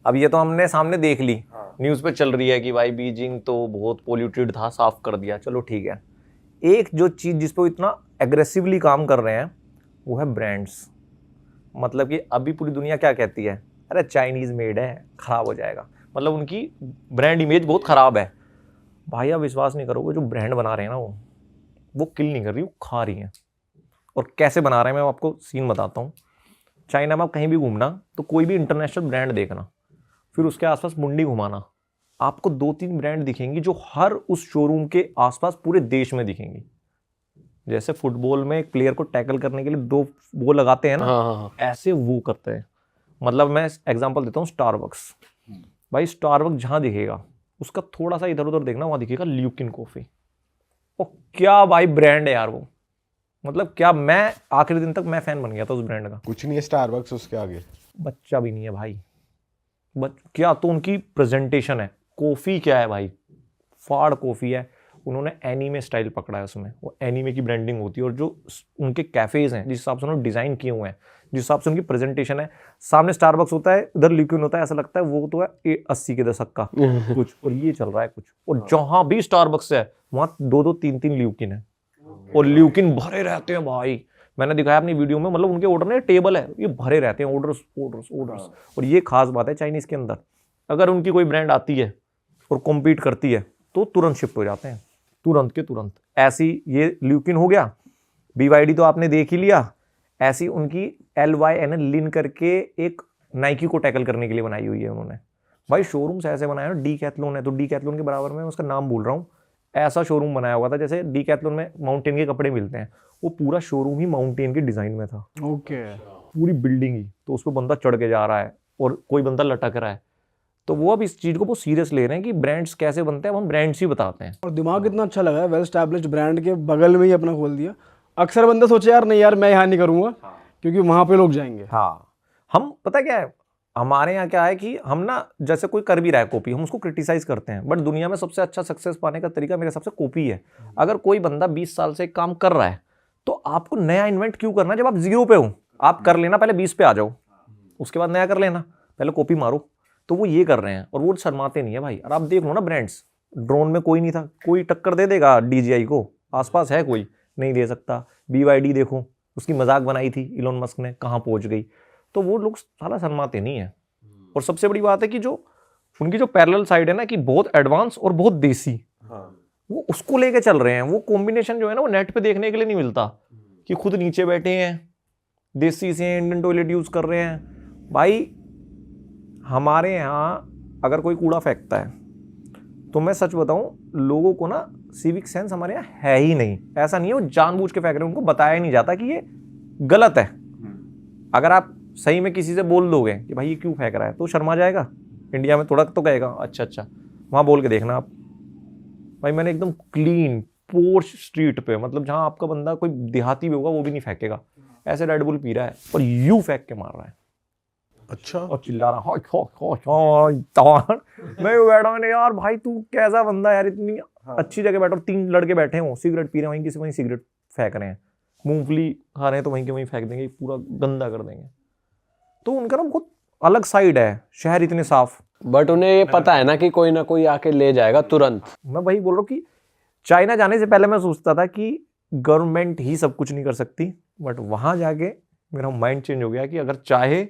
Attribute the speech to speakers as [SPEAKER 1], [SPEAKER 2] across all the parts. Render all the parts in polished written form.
[SPEAKER 1] अब ये तो हमने सामने देख ली, न्यूज़ पे चल रही है कि भाई बीजिंग तो बहुत पोल्यूटेड था, साफ कर दिया, चलो ठीक है। एक जो चीज़ जिस पे वो इतना एग्रेसिवली काम कर रहे हैं वो है ब्रांड्स। मतलब कि अभी पूरी दुनिया क्या कहती है, अरे चाइनीज़ मेड है, ख़राब हो जाएगा। मतलब उनकी ब्रांड इमेज बहुत ख़राब है। भाई आप विश्वास नहीं करोगे, जो ब्रांड बना रहे हैं ना वो किल नहीं कर रही, वो खा रही हैं। और कैसे बना रहे हैं मैं आपको सीन बताता हूँ। चाइना में आप कहीं भी घूमना तो कोई भी इंटरनेशनल ब्रांड देखना, फिर उसके आसपास मुंडी घुमाना, आपको 2-3 ब्रांड दिखेंगी जो हर उस शोरूम के आसपास पूरे देश में दिखेंगी। जैसे फुटबॉल में एक प्लेयर को टैकल करने के लिए 2 वो लगाते हैं ना,
[SPEAKER 2] हाँ।
[SPEAKER 1] ऐसे वो करते हैं। मतलब मैं एग्जांपल देता हूँ, स्टारबक्स। भाई स्टारबक्स जहाँ दिखेगा उसका थोड़ा सा इधर उधर देखना, वहाँ दिखेगा ल्यूकिन कॉफ़ी। और क्या भाई ब्रांड है यार वो, मतलब क्या, मैं आखिरी दिन तक मैं फैन बन गया था उस ब्रांड का।
[SPEAKER 3] कुछ नहीं है स्टारबक्स उसके आगे,
[SPEAKER 1] बच्चा भी नहीं है भाई। क्या तो उनकी प्रेजेंटेशन है, कॉफ़ी क्या है भाई, फाड़ कॉफ़ी है। उन्होंने एनीमे स्टाइल पकड़ा है उसमें, वो एनीमे की ब्रांडिंग होती है। और जो उनके कैफ़ेज़ हैं जिस हिसाब से उन्होंने डिज़ाइन किए हुए हैं, जिस हिसाब से उनकी प्रेजेंटेशन है, सामने स्टारबक्स होता है, इधर ल्यूकिन होता है, ऐसा लगता है वो तो है 80 के दशक का कुछ, और ये चल रहा है कुछ। और जहाँ भी स्टारबक्स है वहाँ 2-2 3-3 ल्यूकिन है, और ल्यूकिन भरे रहते हैं भाई। मैंने दिखाया अपनी वीडियो में, मतलब उनके ऑर्डर में टेबल है, ये भरे रहते हैं, ऑर्डर्स ऑर्डर्स ऑर्डर्स। और ये खास बात है चाइनीज़ के अंदर, अगर उनकी कोई ब्रांड आती है और कॉम्पीट करती है तो तुरंत शिफ्ट हो जाते हैं, तुरंत के तुरंत। ऐसी ये ल्यूकिन हो गया, BYD तो आपने देख ही लिया। ऐसी उनकी LYN लिन करके एक नाइकी को टैकल करने के लिए बनाई हुई है उन्होंने। भाई शोरूम्स ऐसे बनाए हैं, डीकैथलॉन है तो डीकैथलॉन के बराबर में, उसका नाम भूल रहा हूँ, ऐसा शोरूम बनाया हुआ था जैसे डीकैथलॉन में माउंटेन के कपड़े मिलते हैं, वो पूरा शोरूम ही माउंटेन के डिज़ाइन में था।
[SPEAKER 4] ओके।
[SPEAKER 1] पूरी बिल्डिंग ही, तो उस पर बंदा चढ़ के जा रहा है और कोई बंदा लटक रहा है। तो वो अब इस चीज़ को बहुत सीरियस ले रहे हैं कि ब्रांड्स कैसे बनते हैं, अब हम ब्रांड्स ही बताते हैं।
[SPEAKER 4] और दिमाग कितना अच्छा लगा है, वेल एस्टैब्लिश्ड ब्रांड के बगल में ही अपना खोल दिया। अक्सर बंदे सोचे यार नहीं यार मैं यहाँ नहीं करूँगा, क्योंकि वहाँ पे लोग जाएंगे।
[SPEAKER 1] हाँ, हम पता क्या है, हमारे यहाँ क्या है कि हम ना, जैसे कोई कर भी रहा है कॉपी, हम उसको क्रिटिसाइज करते हैं, बट दुनिया में सबसे अच्छा सक्सेस पाने का तरीका मेरे हिसाब से कॉपी है। अगर कोई बंदा 20 साल से काम कर रहा है तो आपको नया इन्वेंट क्यों करना है, जब आप 0 पे हो। आप कर लेना, पहले 20 पे आ जाओ, उसके बाद नया कर लेना, पहले कॉपी मारो। तो वो ये कर रहे हैं और वो शर्माते नहीं है भाई। और आप देख लो ना ब्रांड्स, ड्रोन में कोई नहीं था, कोई टक्कर दे देगा DJI को, आसपास है कोई, नहीं दे सकता। BYD देखो, उसकी मजाक बनाई थी इलोन मस्क ने, कहाँ पहुंच गई। तो वो लोग साला शर्माते नहीं है। और सबसे बड़ी बात है कि जो उनकी जो पैरेलल साइड है ना, कि बहुत एडवांस और बहुत देसी, वो उसको लेके चल रहे हैं। वो कॉम्बिनेशन जो है ना, वो नेट पे देखने के लिए नहीं मिलता, कि खुद नीचे बैठे हैं, देसी से इंडियन टॉयलेट यूज कर रहे हैं। भाई हमारे यहाँ अगर कोई कूड़ा फेंकता है तो मैं सच बताऊं, लोगों को ना सिविक सेंस हमारे यहाँ है ही नहीं। ऐसा नहीं है वो जानबूझ के फेंक रहे हैं, उनको बताया नहीं जाता कि ये गलत है। अगर आप सही में किसी से बोल दोगे कि भाई ये क्यों फेंक रहा है, तो शर्मा जाएगा। इंडिया में थोड़ा तो कहेगा अच्छा, वहाँ बोल के देखना आप। भाई मैंने एकदम क्लीन पोर्श स्ट्रीट पे, मतलब जहाँ आपका बंदा कोई देहाती भी होगा वो भी नहीं फेंकेगा, ऐसे रेड बुल पी रहा है और यूं फेंक के मार रहा है।
[SPEAKER 3] अच्छा,
[SPEAKER 1] और चिल्ला रहा मैं बैठा हूँ यार, भाई तू कैसा बंदा यार, इतनी अच्छी जगह बैठो, 3 लड़के बैठे हो, सिगरेट पी रहे हैं, वहीं किसी वहीं सिगरेट फेंक रहे हैं, मूंगफली खा रहे हैं तो वहीं के वहीं फेंक देंगे, पूरा गंदा कर देंगे। तो उनका ना बहुत अलग साइड है, शहर इतने साफ,
[SPEAKER 2] बट उन्हें ये पता है ना कि कोई ना कोई आके ले जाएगा तुरंत।
[SPEAKER 1] मैं वही बोल रहा हूँ कि चाइना जाने से पहले मैं सोचता था कि गवर्नमेंट ही सब कुछ नहीं कर सकती, बट वहां जाके मेरा माइंड चेंज हो गया कि अगर चाहे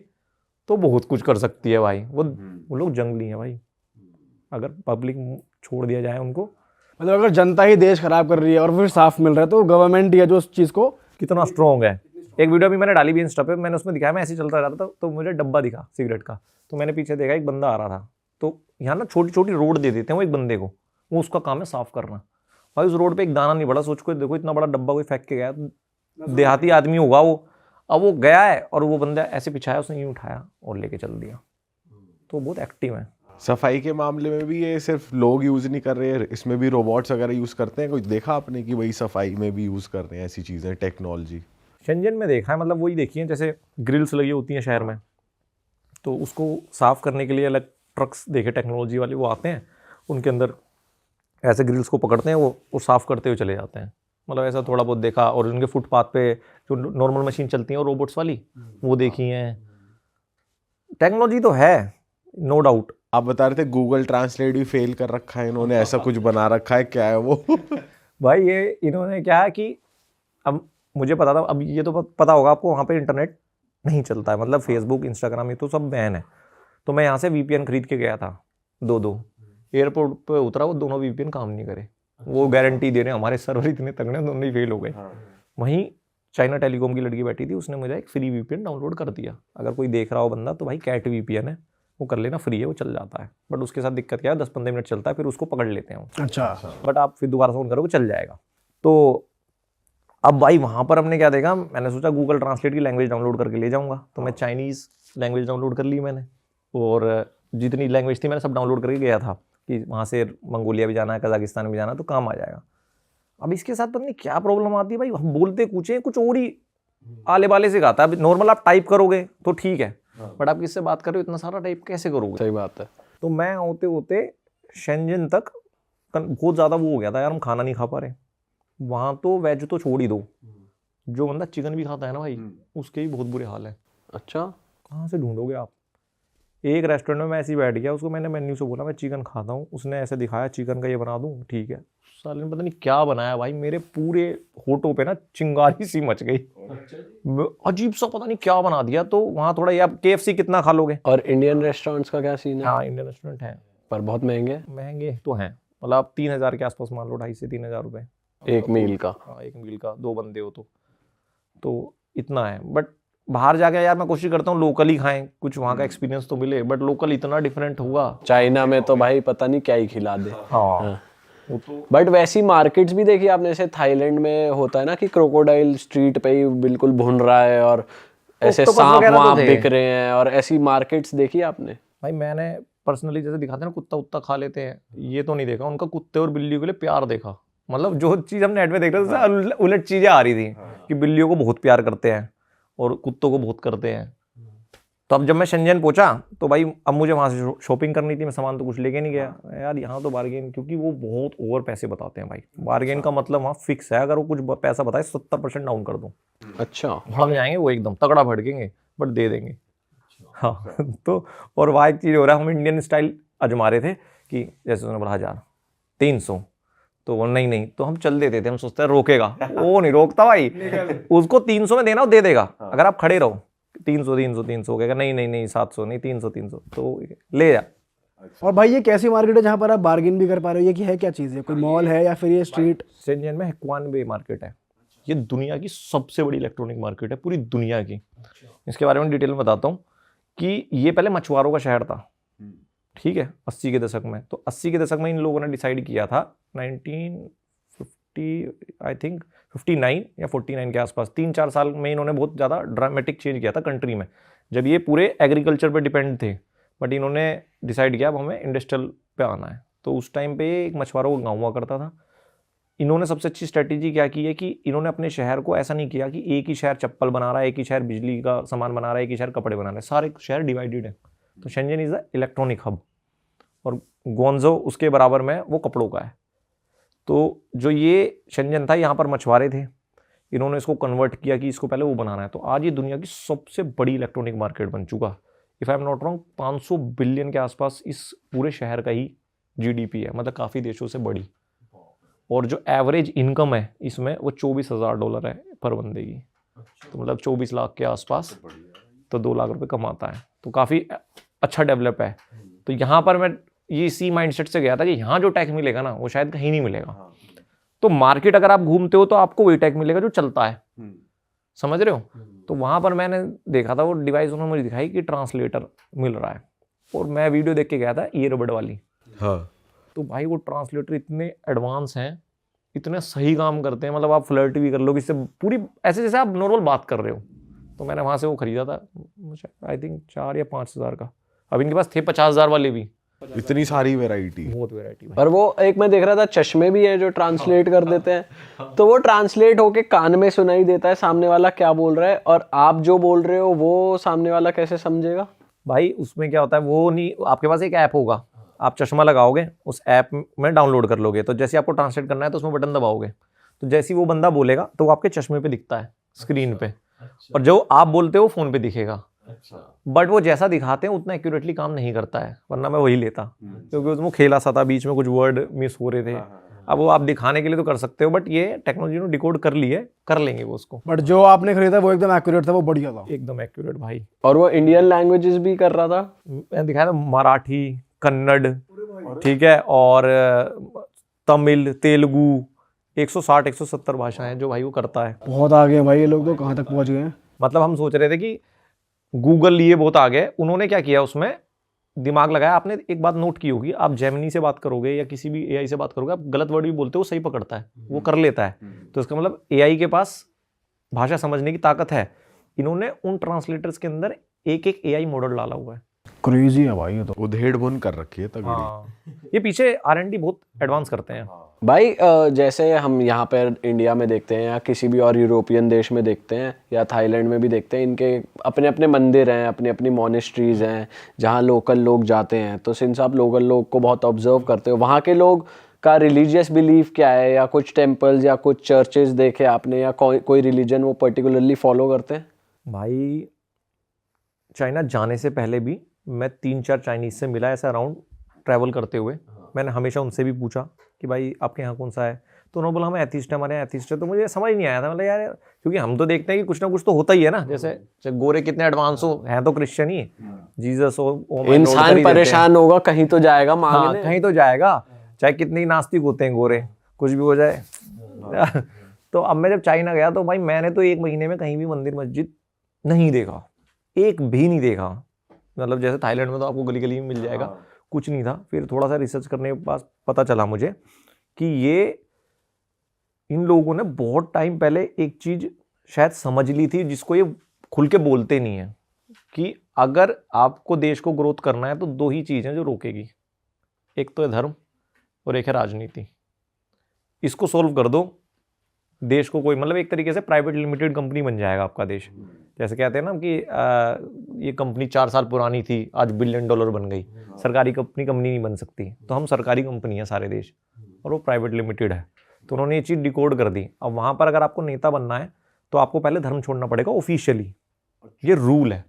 [SPEAKER 1] तो बहुत कुछ कर सकती है भाई। वो लोग जंगली हैं भाई, अगर पब्लिक छोड़ दिया जाए उनको।
[SPEAKER 4] मतलब अगर जनता ही देश खराब कर रही है और फिर साफ मिल रहा है, तो गवर्नमेंट ही है जो उस चीज़ को
[SPEAKER 1] कितना स्ट्रॉन्ग है। एक वीडियो भी मैंने डाली भी इंस्टा पे, मैंने उसमें दिखाया, मैं ऐसे ही चलता रहता था तो मुझे डब्बा दिखा सिगरेट का, तो मैंने पीछे देखा एक बंदा आ रहा था। तो यहाँ ना छोटी छोटी रोड दे देते हैं वो एक बंदे को, वो उसका काम है साफ करना। भाई उस रोड पे एक दाना नहीं पड़ा, सोच को देखो, इतना बड़ा डब्बा कोई फेंक के गया, देहाती आदमी होगा वो। अब वो गया है और वो बंदा ऐसे पिछाया, उसने यूं उठाया और लेके चल दिया। तो बहुत एक्टिव है।
[SPEAKER 3] सफाई के मामले में भी ये सिर्फ लोग यूज नहीं कर रहे, इसमें भी रोबोट्स वगैरह यूज करते हैं। कोई देखा आपने कि वही सफाई में भी यूज कर रहे हैं ऐसी चीजें, टेक्नोलॉजी?
[SPEAKER 1] शेंजन में देखा है, मतलब वही देखी है, जैसे ग्रिल्स लगी होती हैं शहर में, तो उसको साफ करने के लिए अलग ट्रक्स देखे टेक्नोलॉजी वाले, वो आते हैं, उनके अंदर ऐसे ग्रिल्स को पकड़ते हैं, वो साफ करते हुए चले जाते हैं। मतलब ऐसा थोड़ा बहुत देखा। और उनके फुटपाथ पे जो नॉर्मल मशीन चलती हैं और रोबोट्स वाली, वो देखी हैं। टेक्नोलॉजी तो है, नो डाउट।
[SPEAKER 3] आप बता रहे थे गूगल ट्रांसलेट भी फेल कर रखा है इन्होंने, ऐसा कुछ बना रखा है, क्या है वो?
[SPEAKER 1] भाई ये इन्होंने क्या है कि अब मुझे पता था, अब ये तो पता होगा आपको, वहाँ पे इंटरनेट नहीं चलता है, मतलब फेसबुक इंस्टाग्राम ये तो सब बैन है। तो मैं यहाँ से वीपीएन खरीद के गया था 2 एयरपोर्ट पे उतरा, वो दोनों वीपीएन काम नहीं करे, वो गारंटी दे रहे हैं हमारे सर्वर इतने तगड़े, दोनों ही फेल हो गए। वहीं चाइना टेलीकॉम की लड़की बैठी थी, उसने मुझे एक फ्री वीपीएन डाउनलोड कर दिया। अगर कोई देख रहा हो बंदा तो भाई कैट वीपीएन है, वो कर लेना, फ्री है, वो चल जाता है। बट उसके साथ दिक्कत क्या है, 10-15 मिनट चलता है, फिर उसको पकड़ लेते हैं वो।
[SPEAKER 4] अच्छा।
[SPEAKER 1] बट आप फिर दोबारा से ऑन करोगे चल जाएगा। तो अब भाई वहाँ पर हमने क्या देखा, मैंने सोचा गूगल ट्रांसलेट की लैंग्वेज डाउनलोड करके ले जाऊँगा, तो मैं चाइनीज़ लैंग्वेज डाउनलोड कर ली मैंने, और जितनी लैंग्वेज थी मैंने सब डाउनलोड करके गया था कि वहाँ से मंगोलिया भी जाना है, कजाकिस्तान भी जाना है, तो काम आ जाएगा। अब इसके साथ पता नहीं क्या प्रॉब्लम आती है भाई, हम बोलते कुछ और ही आले बाले से गाता है। अब नॉर्मल आप टाइप करोगे तो ठीक है, बट आप किससे बात कर रहे हो, इतना सारा टाइप कैसे करोगे?
[SPEAKER 2] सही बात है।
[SPEAKER 1] तो मैं होते होते शेंजन तक बहुत ज़्यादा वो हो गया था यार, हम खाना नहीं खा पा रहे वहाँ। तो वेज तो छोड़ ही दो, जो बंदा चिकन भी खाता है ना भाई, उसके ही बहुत बुरे हाल है।
[SPEAKER 2] अच्छा,
[SPEAKER 1] कहाँ से ढूंढोगे आप? एक रेस्टोरेंट में मैं ऐसे ही बैठ गया, उसको मैंने मेन्यू से बोला मैं चिकन खाता हूँ, उसने ऐसे दिखाया चिकन का ये बना दूँ, ठीक है। साले ने पता नहीं क्या बनाया भाई, मेरे पूरे होठों पे ना चिंगारी सी मच गई, अजीब सा पता नहीं क्या बना दिया। तो वहाँ थोड़ा ये, आप KFC कितना खा लोगे?
[SPEAKER 2] और इंडियन रेस्टोरेंट्स का क्या सीन है?
[SPEAKER 1] हाँ इंडियन रेस्टोरेंट है,
[SPEAKER 2] पर बहुत महंगे।
[SPEAKER 1] महंगे तो हैं, मतलब आप 3,000 के आसपास मान लो, 2,500 से 3,000 रुपये
[SPEAKER 2] एक मील का।
[SPEAKER 1] हाँ एक मील का, 2 बंदे हो तो इतना है। बट बाहर जाके यार मैं कोशिश करता हूँ लोकल ही खाएं, कुछ वहाँ का एक्सपीरियंस तो मिले, बट लोकल इतना डिफरेंट होगा।
[SPEAKER 2] चाइना में तो भाई पता नहीं क्या ही खिला दे।
[SPEAKER 1] हाँ
[SPEAKER 2] बट वैसी मार्केट्स भी देखी आपने, जैसे थाईलैंड में होता है ना कि क्रोकोडाइल स्ट्रीट पे ही बिल्कुल भुन रहा है और ऐसे
[SPEAKER 1] octopus
[SPEAKER 2] सांप
[SPEAKER 1] वगैरह तो
[SPEAKER 2] वहां
[SPEAKER 1] थे।
[SPEAKER 2] बिक रहे हैं, और ऐसी मार्केट्स देखी आपने?
[SPEAKER 1] भाई मैंने पर्सनली जैसे दिखाते हैं ना कुत्ता उत्ता खा लेते हैं, ये तो नहीं देखा, उनका कुत्ते और बिल्लियों के लिए प्यार देखा। मतलब जो चीज़ हम नेट में देख रहे थे उलट चीज़ें आ रही थी कि बिल्लियों को बहुत प्यार करते हैं और कुत्तों को बहुत करते हैं। तो अब जब मैं शेंजन पहुंचा तो भाई अब मुझे वहाँ से शॉपिंग करनी थी, मैं सामान तो कुछ लेके नहीं गया यार। यहाँ तो बार्गेन, क्योंकि वो बहुत ओवर पैसे बताते हैं भाई, बार्गेन का मतलब वहाँ फिक्स है, अगर वो कुछ पैसा बताए 70% डाउन कर दूँ,
[SPEAKER 2] अच्छा,
[SPEAKER 1] भड़क जाएंगे वो, एकदम तगड़ा भड़केंगे, बट दे देंगे। हाँ तो और वहाँ एक चीज़ हो रहा है, हम इंडियन स्टाइल आजमा रहे थे कि जैसे उन्होंने बोला 1000 300, तो वो नहीं, तो हम चल देते थे, हम सोचते हैं रोकेगा, वो नहीं रोकता भाई, उसको 300 में देना हो दे देगा, अगर आप खड़े रहो 300 हो गया, नहीं 700 नहीं 300 तो ले जा।
[SPEAKER 4] और भाई ये कैसी मार्केट है जहाँ पर आप बार्गेन भी कर पा रहे हो? ये है क्या चीज़ है, कोई मॉल है या फिर ये स्ट्रीट?
[SPEAKER 1] शेंजन में हुक्वानबे मार्केट है, ये दुनिया की सबसे बड़ी इलेक्ट्रॉनिक मार्केट है पूरी दुनिया की। इसके बारे में डिटेल में बताता हूँ कि ये पहले मछुआरों का शहर था, ठीक है, 80 के दशक में। तो 80 के दशक में इन लोगों ने डिसाइड किया था 1950 आई थिंक 59 या 49 के आसपास, 3-4 साल में इन्होंने बहुत ज़्यादा ड्रामेटिक चेंज किया था कंट्री में, जब ये पूरे एग्रीकल्चर पे डिपेंड थे। बट इन्होंने डिसाइड किया अब हमें इंडस्ट्रियल पे आना है। तो उस टाइम पे एक मछुआरों का गाँव हुआ करता था। इन्होंने सबसे अच्छी स्ट्रेटेजी क्या की है कि इन्होंने अपने शहर को ऐसा नहीं किया कि एक ही शहर चप्पल बना रहा है, एक ही शहर बिजली का सामान बना रहा है, एक ही शहर कपड़े बना रहा है, सारे शहर डिवाइडेड है। तो Shenzhen is the electronic hub और ग्वांगझो उसके बराबर में वो कपड़ों का है। तो जो ये शेंजन था, यहाँ पर मछुआरे थे, इन्होंने इसको कन्वर्ट किया कि इसको पहले वो बनाना है। तो आज ये दुनिया की सबसे बड़ी इलेक्ट्रॉनिक मार्केट बन चुका। If I am not wrong 500 billion के आसपास इस पूरे शहर का ही GDP है, मतलब काफ़ी देशों से बड़ी। और जो एवरेज इनकम है इसमें वो $24,000 है पर बंदे की, तो मतलब 24 लाख के आसपास, तो 2 लाख रुपए कमाता है, तो काफ़ी अच्छा डेवलप है। तो यहाँ पर मैं ये इसी माइंडसेट से गया था कि यहाँ जो टैक्स मिलेगा ना वो शायद कहीं नहीं मिलेगा। तो मार्केट अगर आप घूमते हो तो आपको वही टैक्स मिलेगा जो चलता है, समझ रहे हो। तो वहाँ पर मैंने देखा था वो डिवाइस उन्होंने मुझे दिखाई कि ट्रांसलेटर मिल रहा है, और मैं वीडियो देख के गया था ईयरबड वाली।
[SPEAKER 3] हाँ,
[SPEAKER 1] तो भाई वो ट्रांसलेटर इतने एडवांस हैं, इतने सही काम करते हैं, मतलब आप फ्लर्ट भी कर लो इससे, पूरी ऐसे जैसे आप नॉर्मल बात कर रहे हो। तो मैंने वहाँ से वो खरीदा था, आई थिंक 4 या 5 हज़ार का। अब इनके पास थे 50,000 वाले भी,
[SPEAKER 3] इतनी सारी वैरायटी,
[SPEAKER 1] बहुत वैरायटी।
[SPEAKER 2] पर वो एक मैं देख रहा था चश्मे भी है जो ट्रांसलेट कर देते हैं, तो वो ट्रांसलेट होके कान में सुनाई देता है सामने वाला क्या बोल रहा है, और आप जो बोल रहे हो वो सामने वाला कैसे समझेगा?
[SPEAKER 1] भाई उसमें क्या होता है, वो नहीं, आपके पास एक ऐप होगा, आप चश्मा लगाओगे, उस ऐप में डाउनलोड कर लोगे, तो जैसे आपको ट्रांसलेट करना है तो उसमें बटन दबाओगे, तो जैसे ही वो बंदा बोलेगा तो वो आपके चश्मे पे दिखता है स्क्रीन पे, और जो आप बोलते हो फ़ोन पे दिखेगा। बट वो जैसा दिखाते हैं उतना एक्यूरेटली काम नहीं करता है, वरना मैं वही लेता, क्योंकि उसमें खेला सा था, बीच में कुछ वर्ड मिस हो रहे थे। अब वो आप दिखाने के लिए तो कर सकते हो, बट ये टेक्नोलॉजी ने डिकोड कर ली है, कर लेंगे वो उसको।
[SPEAKER 4] बट जो आपने खरीदा वो एकदम एक्यूरेट था, वो बढ़िया था।
[SPEAKER 1] एकदम एक्यूरेट भाई।
[SPEAKER 2] और वो इंडियन लैंग्वेजेस भी कर रहा था।
[SPEAKER 1] मैंने दिखाया था मराठी, कन्नड़, ठीक है, और तमिल, तेलुगु, 160-170 भाषाएं जो भाई वो करता है।
[SPEAKER 4] बहुत आगे हैं भाई ये लोग, तो कहाँ तक पहुंच गए हैं।
[SPEAKER 1] मतलब हम सोच रहे थे कि गूगल लिए बहुत आगे, उन्होंने क्या किया उसमें दिमाग लगाया। आपने एक बात नोट की होगी, आप जेमिनी से बात करोगे या किसी भी एआई से बात करोगे, आप गलत वर्ड भी बोलते हो, वो सही पकड़ता है, वो कर लेता है। तो इसका मतलब एआई के पास भाषा समझने की ताकत है। इन्होंने उन ट्रांसलेटर्स के अंदर एक एक एआई मॉडल डाला हुआ है।
[SPEAKER 4] क्रेजी है भाई ये तो।
[SPEAKER 3] उधेड़ बुन कर रखी है तगड़ी।
[SPEAKER 1] हाँ, ये पीछे R&D बहुत एडवांस करते हैं।
[SPEAKER 2] भाई जैसे हम यहाँ पर इंडिया में देखते हैं या किसी भी और यूरोपियन देश में देखते हैं या थाईलैंड में भी देखते हैं, इनके अपने अपने मंदिर हैं, अपनी अपनी मॉनेस्ट्रीज हैं जहाँ लोकल लोग जाते हैं। तो सिंस आप लोकल लोग को बहुत ऑब्जर्व करते हो, वहाँ के लोग का रिलीजियस बिलीफ क्या है, या कुछ टेम्पल्स या कुछ चर्चेज देखे आपने, या कोई रिलीजन वो पर्टिकुलरली फॉलो करते हैं?
[SPEAKER 1] भाई चाइना जाने से पहले भी मैं 3-4 चाइनीज से मिला ऐसा अराउंड ट्रैवल करते हुए। मैंने हमेशा उनसे भी पूछा कि भाई आपके यहाँ कौन सा है, तो उन्होंने बोला हम एथिस्ट है, हमारे यहाँ एथिस्ट है। तो मुझे समझ नहीं आया था, मतलब यार क्योंकि हम तो देखते हैं कि कुछ ना कुछ तो होता ही है ना, जैसे गोरे कितने एडवांस हो, हैं तो क्रिश्चियन ही, जीसस हो,
[SPEAKER 2] इंसान परेशान होगा कहीं तो जाएगा मांगने।
[SPEAKER 1] हाँ, कहीं तो जाएगा, चाहे कितने ही नास्तिक होते हैं गोरे, कुछ भी हो जाए। तो अब मैं जब चाइना गया तो भाई मैंने तो 1 महीने में कहीं भी मंदिर मस्जिद नहीं देखा, एक भी नहीं देखा। मतलब जैसे थाईलैंड में तो आपको गली गली में मिल जाएगा, कुछ नहीं था। फिर थोड़ा सा रिसर्च करने के बाद पता चला मुझे कि ये इन लोगों ने बहुत टाइम पहले एक चीज शायद समझ ली थी, जिसको ये खुल के बोलते नहीं है, कि अगर आपको देश को ग्रोथ करना है तो 2 ही चीज़ें जो रोकेगी, एक तो है धर्म और एक है राजनीति। इसको सोल्व कर दो, देश को कोई मतलब एक तरीके से प्राइवेट लिमिटेड कंपनी बन जाएगा आपका देश। जैसे कहते हैं ना कि ये कंपनी 4 साल पुरानी थी, आज $1 बिलियन बन गई। सरकारी कंपनी नहीं बन सकती, तो हम सरकारी कंपनी है सारे देश, और वो प्राइवेट लिमिटेड है। तो उन्होंने ये चीज़ डिकोड कर दी। अब वहाँ पर अगर आपको नेता बनना है तो आपको पहले धर्म छोड़ना पड़ेगा ऑफिशियली, ये रूल है।